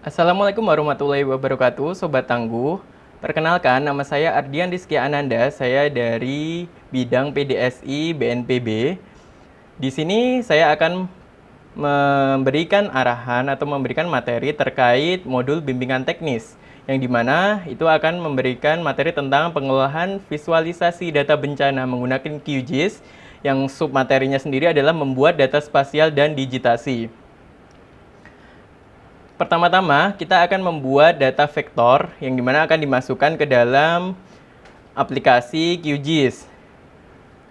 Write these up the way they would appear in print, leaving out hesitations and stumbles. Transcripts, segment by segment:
Assalamualaikum warahmatullahi wabarakatuh, Sobat Tangguh. Perkenalkan, nama saya Ardian Rizky Ananda, saya dari bidang PDSI BNPB. Di sini saya akan memberikan arahan atau memberikan materi terkait modul bimbingan teknis, yang dimana itu akan memberikan materi tentang pengelolaan visualisasi data bencana menggunakan QGIS, yang submaterinya sendiri adalah membuat data spasial dan digitasi. Pertama-tama, kita akan membuat data vektor yang dimana akan dimasukkan ke dalam aplikasi QGIS.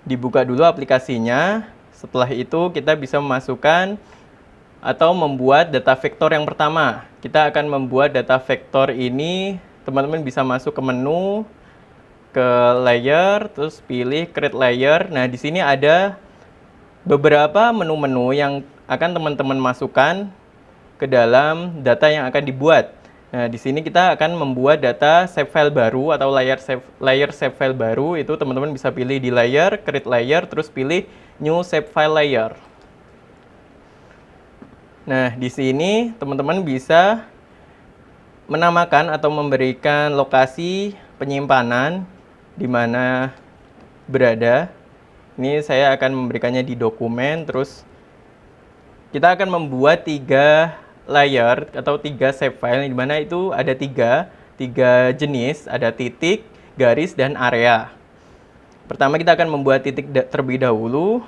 Dibuka dulu aplikasinya, setelah itu kita bisa memasukkan atau membuat data vektor yang pertama. Kita akan membuat data vektor ini, teman-teman bisa masuk ke menu, ke layer, terus pilih create layer. Nah, di sini ada beberapa menu-menu yang akan teman-teman masukkan ke dalam data yang akan dibuat. Nah, di sini kita akan membuat data save file baru atau layer save file baru. Itu teman-teman bisa pilih di layer, create layer, terus pilih new save file layer. Nah, di sini teman-teman bisa menamakan atau memberikan lokasi penyimpanan di mana berada. Ini saya akan memberikannya di dokumen, terus kita akan membuat 3 layer atau 3 save file, di mana itu ada tiga jenis, ada titik, garis, dan area. Pertama kita akan membuat titik terlebih dahulu.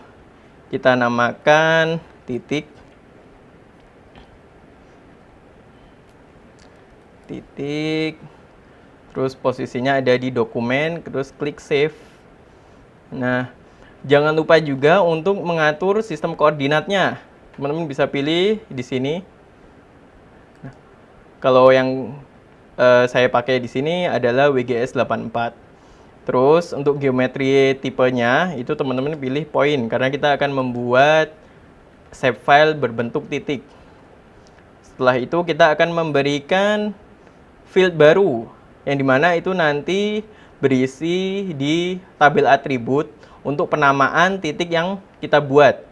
Kita namakan titik. Terus posisinya ada di dokumen, terus klik save. Nah, jangan lupa juga untuk mengatur sistem koordinatnya. Teman-teman bisa pilih di sini. Nah, kalau yang saya pakai di sini adalah WGS 84. Terus untuk geometri tipenya itu teman-teman pilih point karena kita akan membuat save file berbentuk titik. Setelah itu kita akan memberikan field baru yang dimana itu nanti berisi di tabel atribut untuk penamaan titik yang kita buat.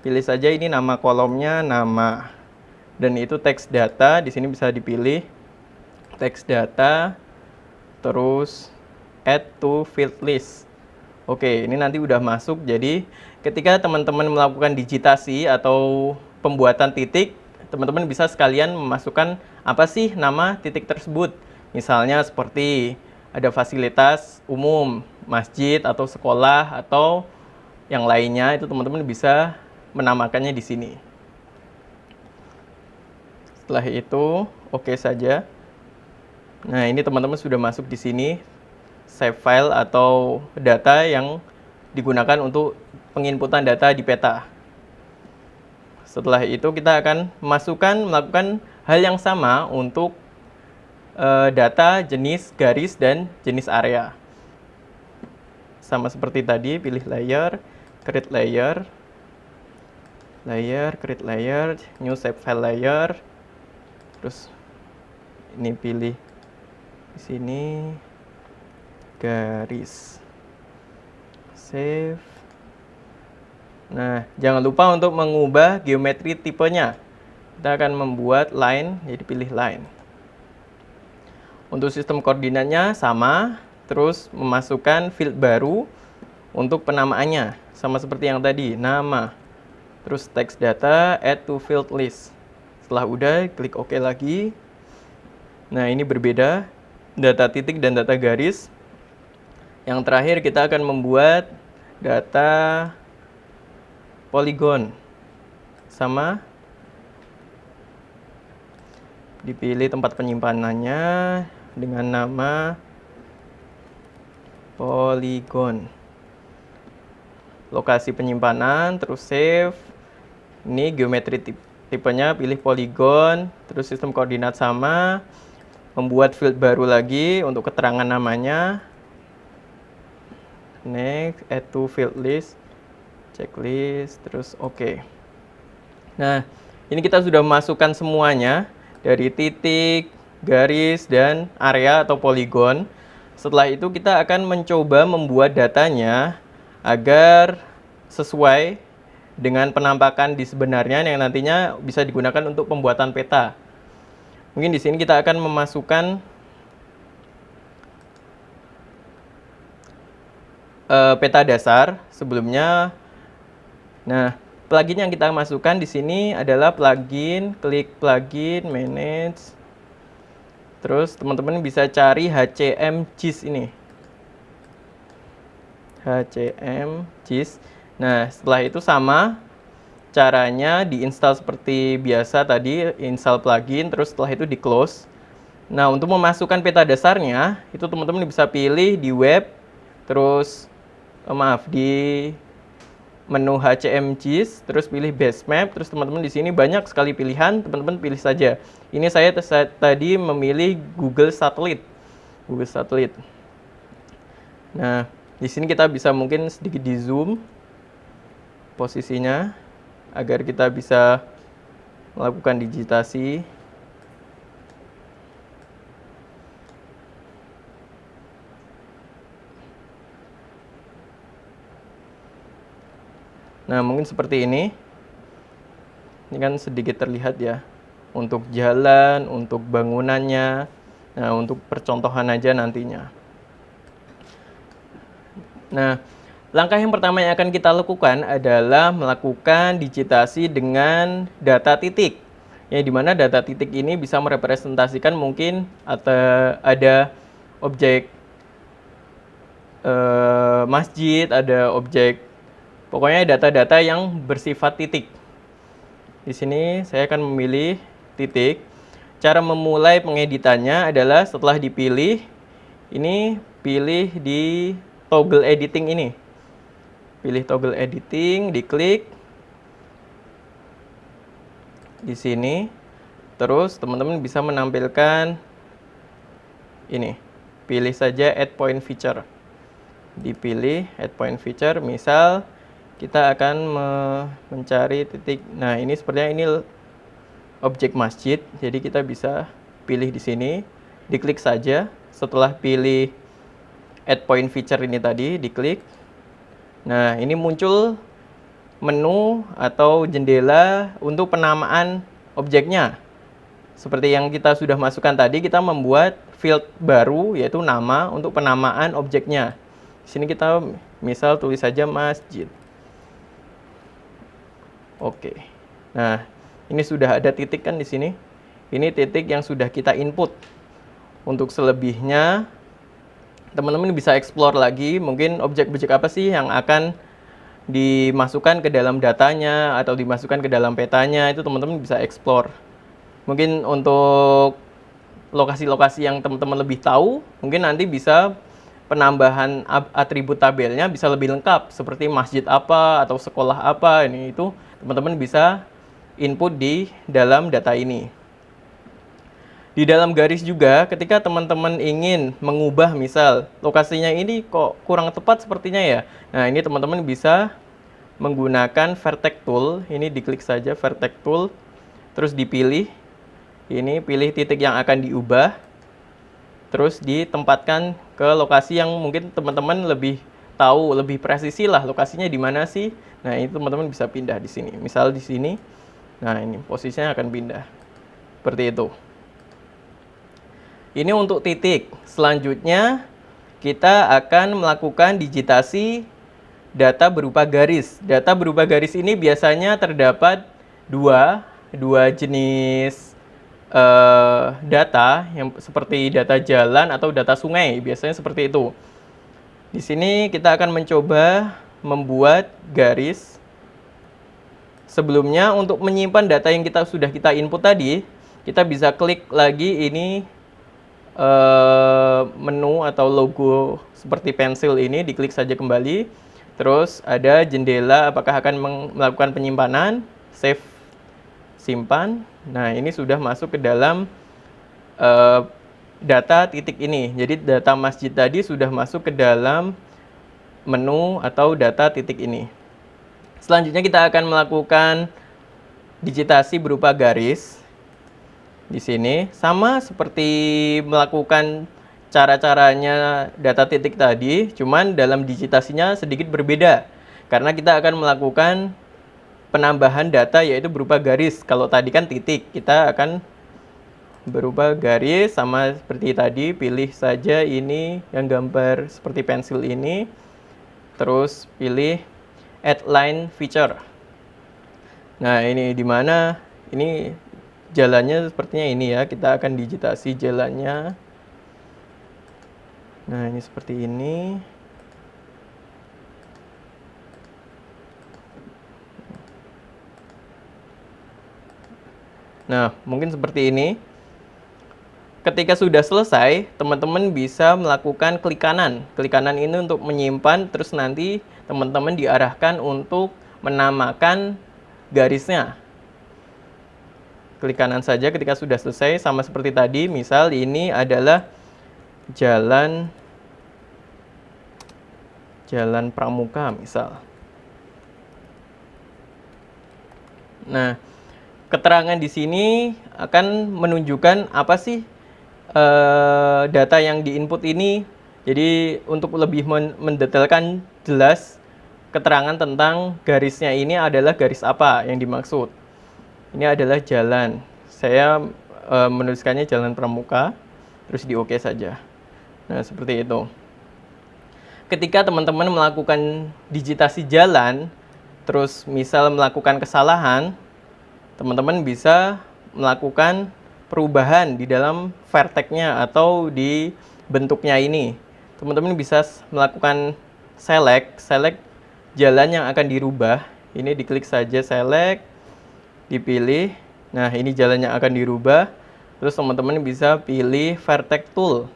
Pilih saja ini nama kolomnya, nama, dan itu text data. Di sini bisa dipilih text data, terus add to field list. Oke, ini nanti udah masuk. Jadi ketika teman-teman melakukan digitasi atau pembuatan titik, teman-teman bisa sekalian memasukkan apa sih nama titik tersebut. Misalnya seperti ada fasilitas umum, masjid atau sekolah atau yang lainnya, itu teman-teman bisa menamakannya di sini. Setelah itu, oke saja. Nah, ini teman-teman sudah masuk di sini save file atau data yang digunakan untuk penginputan data di peta. Setelah itu kita akan melakukan hal yang sama untuk data jenis garis dan jenis area. Sama seperti tadi, pilih layer, create layer, create layer, new save file layer. Terus ini pilih di sini garis, save. Nah, jangan lupa untuk mengubah geometri tipenya. Kita akan membuat line, jadi pilih line. Untuk sistem koordinatnya sama, terus memasukkan field baru untuk penamaannya, sama seperti yang tadi, nama. Terus text data, add to field list. Setelah udah, klik OK lagi. Nah, ini berbeda, data titik dan data garis. Yang terakhir kita akan membuat data poligon. Sama, dipilih tempat penyimpanannya dengan nama poligon. Lokasi penyimpanan, terus save. Ini geometri tipenya pilih poligon, terus sistem koordinat sama. Membuat field baru lagi untuk keterangan namanya. Next, add to field list, checklist, terus oke. Nah, ini kita sudah masukkan semuanya dari titik, garis, dan area atau poligon. Setelah itu kita akan mencoba membuat datanya agar sesuai dengan penampakan di sebenarnya yang nantinya bisa digunakan untuk pembuatan peta. Mungkin di sini kita akan memasukkan peta dasar sebelumnya. Nah, plugin yang kita masukkan di sini adalah plugin, klik plugin, manage. Terus teman-teman bisa cari HCM JIS ini. HCM JIS. Nah, setelah itu sama caranya diinstal seperti biasa tadi, install plugin, terus setelah itu di close. Nah, untuk memasukkan peta dasarnya, itu teman-teman bisa pilih di web, terus di menu HCM JIS, terus pilih base map, terus teman-teman di sini banyak sekali pilihan, teman-teman pilih saja. Ini saya tadi memilih Google Satellite. Google Satellite. Nah, di sini kita bisa mungkin sedikit di zoom posisinya agar kita bisa melakukan digitasi. Nah, mungkin seperti ini. Ini kan sedikit terlihat ya. Untuk jalan, untuk bangunannya. Nah, untuk percontohan aja nantinya. Nah, langkah yang pertama yang akan kita lakukan adalah melakukan digitasi dengan data titik. Ya, di mana data titik ini bisa merepresentasikan mungkin atau ada objek masjid, ada objek, pokoknya data-data yang bersifat titik. Di sini saya akan memilih titik. Cara memulai pengeditannya adalah setelah dipilih, ini pilih di toggle editing ini. Pilih toggle editing, diklik di sini. Terus teman-teman bisa menampilkan ini. Pilih saja add point feature. Dipilih add point feature, misal kita akan mencari titik. Nah, ini sepertinya ini objek masjid. Jadi kita bisa pilih di sini, diklik saja. Setelah pilih add point feature ini tadi, diklik. Nah, ini muncul menu atau jendela untuk penamaan objeknya. Seperti yang kita sudah masukkan tadi, kita membuat field baru yaitu nama untuk penamaan objeknya. Di sini kita misal tulis saja masjid. Oke. Nah, ini sudah ada titik kan di sini. Ini titik yang sudah kita input. Untuk selebihnya, teman-teman bisa explore lagi, mungkin objek-objek apa sih yang akan dimasukkan ke dalam datanya atau dimasukkan ke dalam petanya, itu teman-teman bisa explore. Mungkin untuk lokasi-lokasi yang teman-teman lebih tahu, mungkin nanti bisa penambahan atribut tabelnya bisa lebih lengkap, seperti masjid apa atau sekolah apa, ini itu teman-teman bisa input di dalam data ini. Di dalam garis juga, ketika teman-teman ingin mengubah misal lokasinya ini kok kurang tepat sepertinya ya. Nah, ini teman-teman bisa menggunakan vertex tool. Ini diklik saja vertex tool, terus dipilih. Ini pilih titik yang akan diubah, terus ditempatkan ke lokasi yang mungkin teman-teman lebih tahu, lebih presisi lah lokasinya di mana sih. Nah, itu teman-teman bisa pindah di sini. Misal di sini. Nah, ini posisinya akan pindah. Seperti itu. Ini untuk titik. Selanjutnya kita akan melakukan digitasi data berupa garis. Data berupa garis ini biasanya terdapat dua jenis data, yang seperti data jalan atau data sungai, biasanya seperti itu. Di sini kita akan mencoba membuat garis. Sebelumnya untuk menyimpan data yang sudah kita input tadi, kita bisa klik lagi ini menu atau logo seperti pensil ini, diklik saja kembali. Terus ada jendela apakah akan melakukan penyimpanan, save, simpan. Nah, ini sudah masuk ke dalam data titik ini. Jadi data masjid tadi sudah masuk ke dalam menu atau data titik ini. Selanjutnya kita akan melakukan digitasi berupa garis. Di sini sama seperti melakukan cara-caranya data titik tadi, cuman dalam digitasinya sedikit berbeda. Karena kita akan melakukan penambahan data yaitu berupa garis. Kalau tadi kan titik, kita akan berupa garis, sama seperti tadi, pilih saja ini yang gambar seperti pensil ini, terus pilih add line feature. Nah, ini di mana ini jalannya sepertinya ini ya, kita akan digitasi jalannya. Nah, ini seperti ini. Nah, mungkin seperti ini. Ketika sudah selesai, teman-teman bisa melakukan klik kanan. Klik kanan ini untuk menyimpan, terus nanti teman-teman diarahkan untuk menamakan garisnya. Klik kanan saja ketika sudah selesai, sama seperti tadi. Misal ini adalah Jalan Pramuka misal. Nah, keterangan di sini akan menunjukkan apa sih data yang diinput ini. Jadi untuk lebih mendetailkan jelas keterangan tentang garisnya ini adalah garis apa yang dimaksud. Ini adalah jalan. Saya menuliskannya Jalan Pramuka, terus di OK saja. Nah, seperti itu. Ketika teman-teman melakukan digitasi jalan, terus misal melakukan kesalahan, teman-teman bisa melakukan perubahan di dalam vertex-nya atau di bentuknya ini. Teman-teman bisa melakukan select jalan yang akan dirubah. Ini diklik saja select, dipilih. Nah, ini jalan yang akan dirubah. Terus teman-teman bisa pilih vertex tool.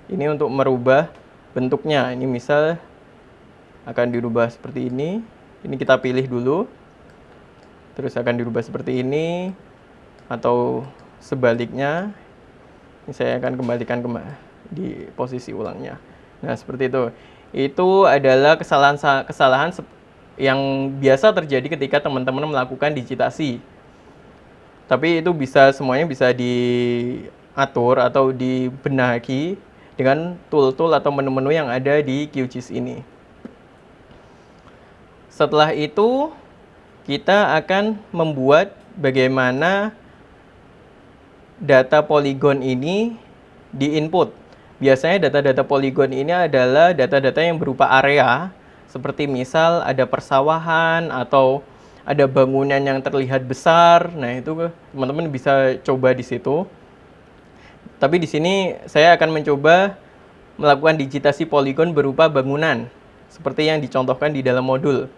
Ini untuk merubah bentuknya. Ini misal akan dirubah seperti ini. Ini kita pilih dulu. Terus akan dirubah seperti ini, atau sebaliknya. Ini saya akan kembalikan di posisi ulangnya. Nah, seperti itu. Itu adalah kesalahan yang biasa terjadi ketika teman-teman melakukan digitasi. Tapi itu semuanya bisa diatur atau dibenahi dengan tool-tool atau menu-menu yang ada di QGIS ini. Setelah itu, kita akan membuat bagaimana data poligon ini di-input. Biasanya data-data poligon ini adalah data-data yang berupa area, seperti misal ada persawahan atau ada bangunan yang terlihat besar. Nah, itu teman-teman bisa coba di situ. Tapi di sini saya akan mencoba melakukan digitasi poligon berupa bangunan, seperti yang dicontohkan di dalam modul.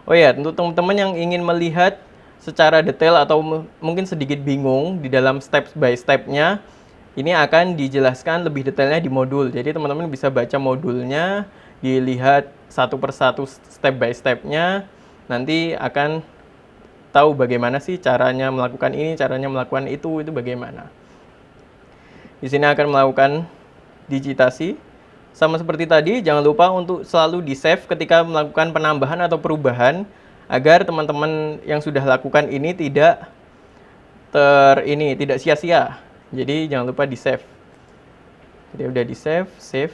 Oh ya, untuk teman-teman yang ingin melihat secara detail atau mungkin sedikit bingung di dalam step by step-nya, ini akan dijelaskan lebih detailnya di modul. Jadi teman-teman bisa baca modulnya, dilihat satu persatu step by step-nya, nanti akan tahu bagaimana sih caranya melakukan ini, caranya melakukan itu bagaimana. Di sini akan melakukan digitasi. Sama seperti tadi, jangan lupa untuk selalu di-save ketika melakukan penambahan atau perubahan, agar teman-teman yang sudah lakukan ini tidak sia-sia. Jadi jangan lupa di-save. Jadi udah di-save, save.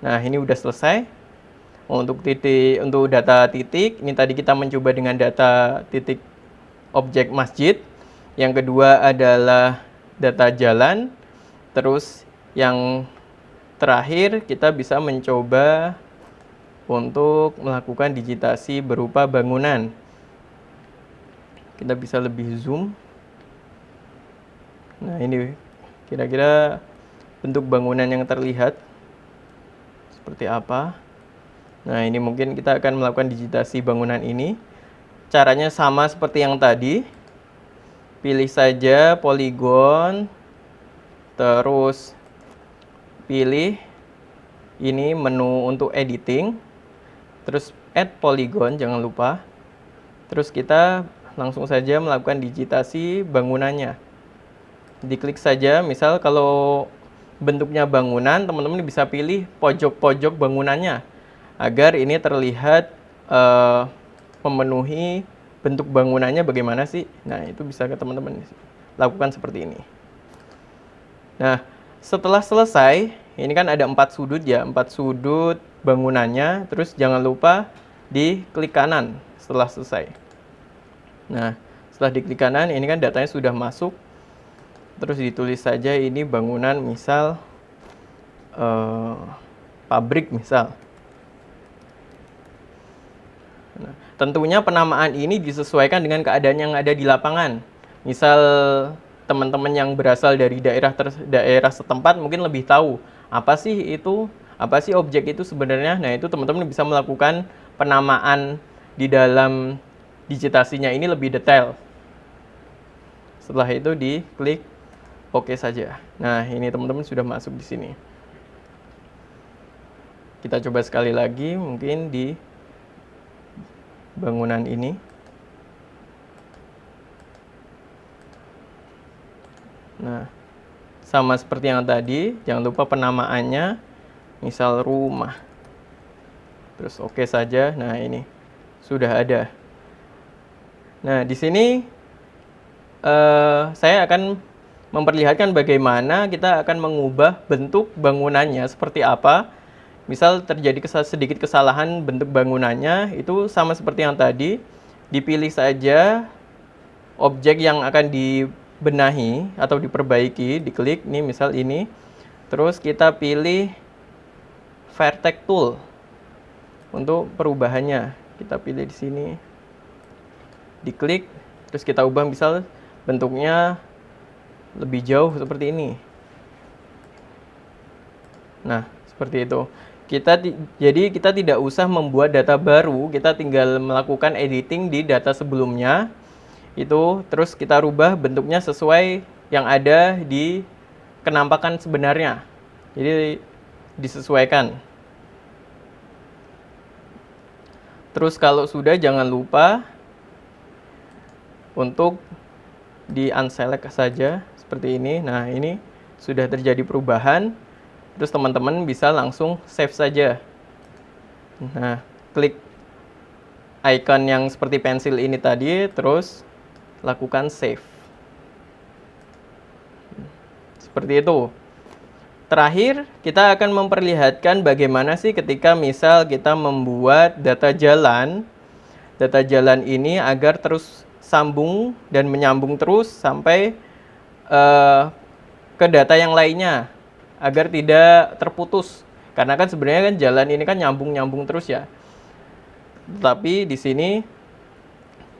Nah, ini udah selesai. Untuk data titik, ini tadi kita mencoba dengan data titik objek masjid. Yang kedua adalah data jalan. Terus yang terakhir, kita bisa mencoba untuk melakukan digitasi berupa bangunan. Kita bisa lebih zoom. Nah, ini kira-kira bentuk bangunan yang terlihat seperti apa. Nah, ini mungkin kita akan melakukan digitasi bangunan ini. Caranya sama seperti yang tadi. Pilih saja poligon, terus pilih ini menu untuk editing, terus add polygon, jangan lupa. Terus kita langsung saja melakukan digitasi bangunannya. Diklik saja, misal kalau bentuknya bangunan, teman-teman bisa pilih pojok-pojok bangunannya agar ini terlihat memenuhi bentuk bangunannya bagaimana sih. Nah, itu bisa ke teman-teman lakukan seperti ini. Nah, setelah selesai, ini kan ada 4 sudut ya, 4 sudut bangunannya, terus jangan lupa di klik kanan setelah selesai. Nah, Setelah diklik kanan, ini kan datanya sudah masuk. Terus ditulis saja ini bangunan, misal pabrik misal. Nah, tentunya penamaan ini disesuaikan dengan keadaan yang ada di lapangan. Misal teman-teman yang berasal dari daerah setempat mungkin lebih tahu apa sih objek itu sebenarnya. Nah, itu teman-teman bisa melakukan penamaan di dalam digitasinya ini lebih detail. Setelah itu diklik OK saja. Nah, ini teman-teman sudah masuk di sini. Kita coba sekali lagi, mungkin di bangunan ini. Nah, sama seperti yang tadi, jangan lupa penamaannya, misal rumah. Terus OK saja. Nah, ini sudah ada. Nah, di sini saya akan memperlihatkan bagaimana kita akan mengubah bentuk bangunannya seperti apa. Misal terjadi sedikit kesalahan bentuk bangunannya, itu sama seperti yang tadi, dipilih saja objek yang akan dibenahi atau diperbaiki, diklik nih misal ini. Terus kita pilih Vertex Tool untuk perubahannya. Kita pilih di sini. Diklik, terus kita ubah misal bentuknya lebih jauh seperti ini. Nah, seperti itu. Jadi kita tidak usah membuat data baru, kita tinggal melakukan editing di data sebelumnya. Itu terus kita rubah bentuknya sesuai yang ada di kenampakan sebenarnya. Jadi disesuaikan. Terus kalau sudah, jangan lupa untuk di unselect saja seperti ini. Nah, ini sudah terjadi perubahan. Terus teman-teman bisa langsung save saja. Nah, klik icon yang seperti pensil ini tadi, terus lakukan save. Seperti itu. Terakhir, kita akan memperlihatkan bagaimana sih ketika misal kita membuat data jalan ini agar terus sambung dan menyambung terus sampai ke data yang lainnya, agar tidak terputus. Karena kan sebenarnya kan jalan ini kan nyambung-nyambung terus ya. Tapi di sini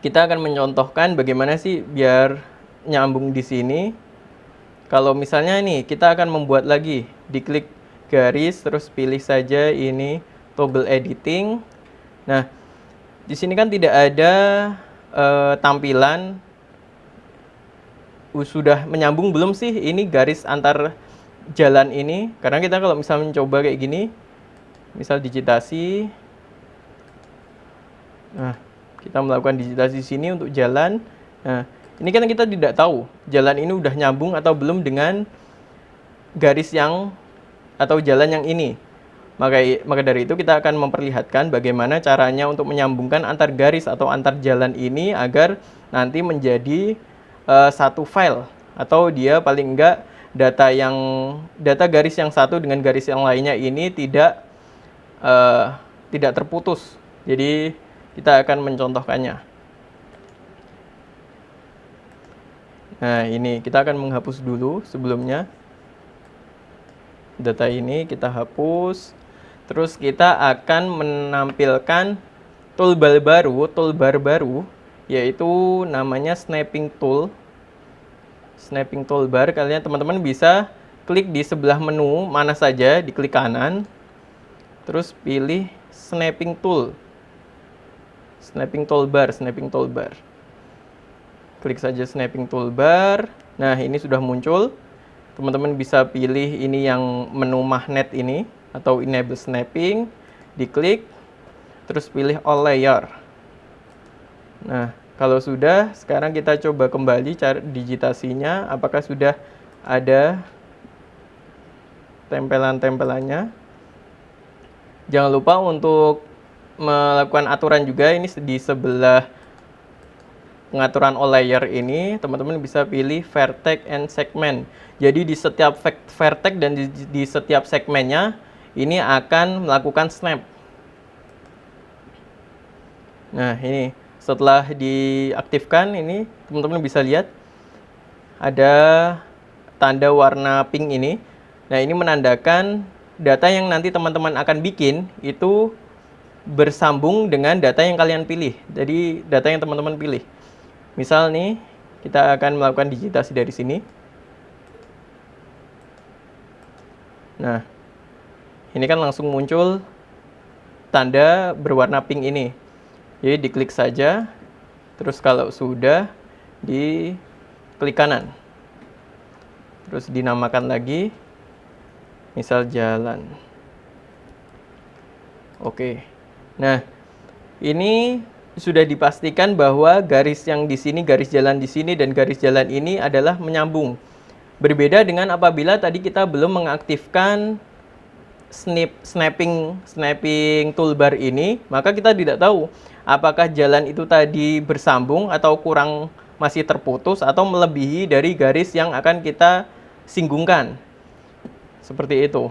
kita akan mencontohkan bagaimana sih biar nyambung di sini. Kalau misalnya nih kita akan membuat lagi, diklik garis terus pilih saja ini toggle editing. Nah, di sini kan tidak ada tampilan sudah menyambung belum sih ini garis antar jalan ini. Karena kita kalau misalnya mencoba kayak gini, misal digitasi, nah kita melakukan digitasi sini untuk jalan. Nah, ini kan kita tidak tahu jalan ini udah nyambung atau belum dengan garis yang atau jalan yang ini. Maka dari itu kita akan memperlihatkan bagaimana caranya untuk menyambungkan antar garis atau antar jalan ini agar nanti menjadi satu file, atau dia paling enggak data garis yang satu dengan garis yang lainnya ini tidak terputus. Jadi kita akan mencontohkannya. Nah, ini kita akan menghapus dulu sebelumnya. Data ini kita hapus. Terus kita akan menampilkan toolbar baru, yaitu namanya snapping tool. Snapping toolbar, kalian teman-teman bisa klik di sebelah menu mana saja, diklik kanan. Terus pilih snapping tool. Snapping toolbar. Klik saja snapping toolbar. Nah, ini sudah muncul. Teman-teman bisa pilih ini yang menu magnet ini atau enable snapping, diklik, terus pilih all layer. Nah, kalau sudah, sekarang kita coba kembali cara digitasinya, apakah sudah ada tempelan-tempelannya. Jangan lupa untuk melakukan aturan juga, ini di sebelah pengaturan all layer ini, teman-teman bisa pilih vertex and segment. Jadi di setiap vertex dan di setiap segmennya ini akan melakukan snap. Nah, ini Setelah diaktifkan, ini teman-teman bisa lihat ada tanda warna pink ini. Nah, ini menandakan data yang nanti teman-teman akan bikin itu bersambung dengan data yang kalian pilih. Jadi data yang teman-teman pilih. Misal nih, kita akan melakukan digitasi dari sini. Nah, ini kan langsung muncul tanda berwarna pink ini. Jadi diklik saja, terus kalau sudah, diklik kanan. Terus dinamakan lagi, misal jalan. Oke. Nah, ini sudah dipastikan bahwa garis yang di sini, garis jalan di sini, dan garis jalan ini adalah menyambung. Berbeda dengan apabila tadi kita belum mengaktifkan snapping toolbar ini, maka kita tidak tahu apakah jalan itu tadi bersambung atau kurang, masih terputus atau melebihi dari garis yang akan kita singgungkan. Seperti itu.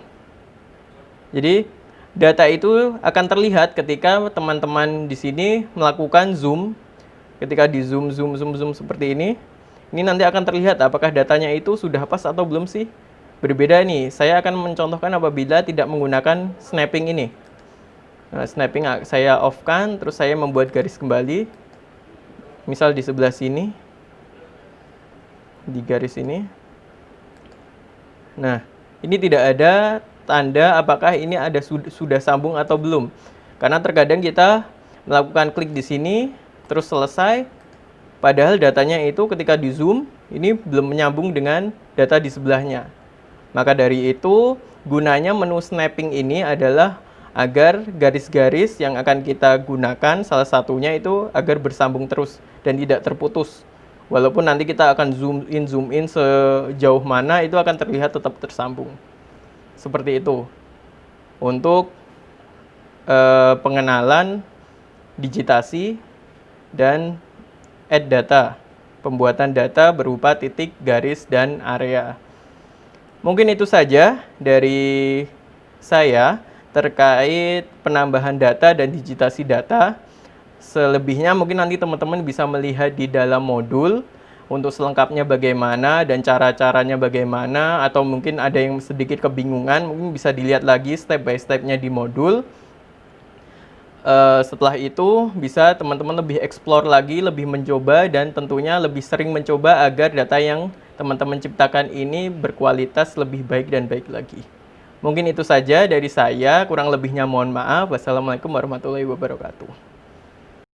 Jadi data itu akan terlihat ketika teman-teman di sini melakukan zoom. Ketika di zoom seperti ini nanti akan terlihat apakah datanya itu sudah pas atau belum sih. Berbeda nih, saya akan mencontohkan apabila tidak menggunakan snapping ini. Nah, snapping saya off-kan, terus saya membuat garis kembali. Misal di sebelah sini, di garis ini. Nah, ini tidak ada tanda apakah ini ada sudah sambung atau belum. Karena terkadang kita melakukan klik di sini, terus selesai, padahal datanya itu ketika di zoom, ini belum menyambung dengan data di sebelahnya. Maka dari itu, gunanya menu snapping ini adalah agar garis-garis yang akan kita gunakan, salah satunya itu agar bersambung terus dan tidak terputus. Walaupun nanti kita akan zoom in sejauh mana, itu akan terlihat tetap tersambung. Seperti itu. Untuk pengenalan, digitasi, dan add data. Pembuatan data berupa titik, garis, dan area. Mungkin itu saja dari saya terkait penambahan data dan digitasi data. Selebihnya mungkin nanti teman-teman bisa melihat di dalam modul untuk selengkapnya bagaimana dan cara-caranya bagaimana, atau mungkin ada yang sedikit kebingungan, mungkin bisa dilihat lagi step by step-nya di modul. Setelah itu bisa teman-teman lebih explore lagi, lebih mencoba, dan tentunya lebih sering mencoba agar data yang teman-teman ciptakan ini berkualitas lebih baik dan baik lagi. Mungkin itu saja dari saya, kurang lebihnya mohon maaf. Wassalamualaikum warahmatullahi wabarakatuh.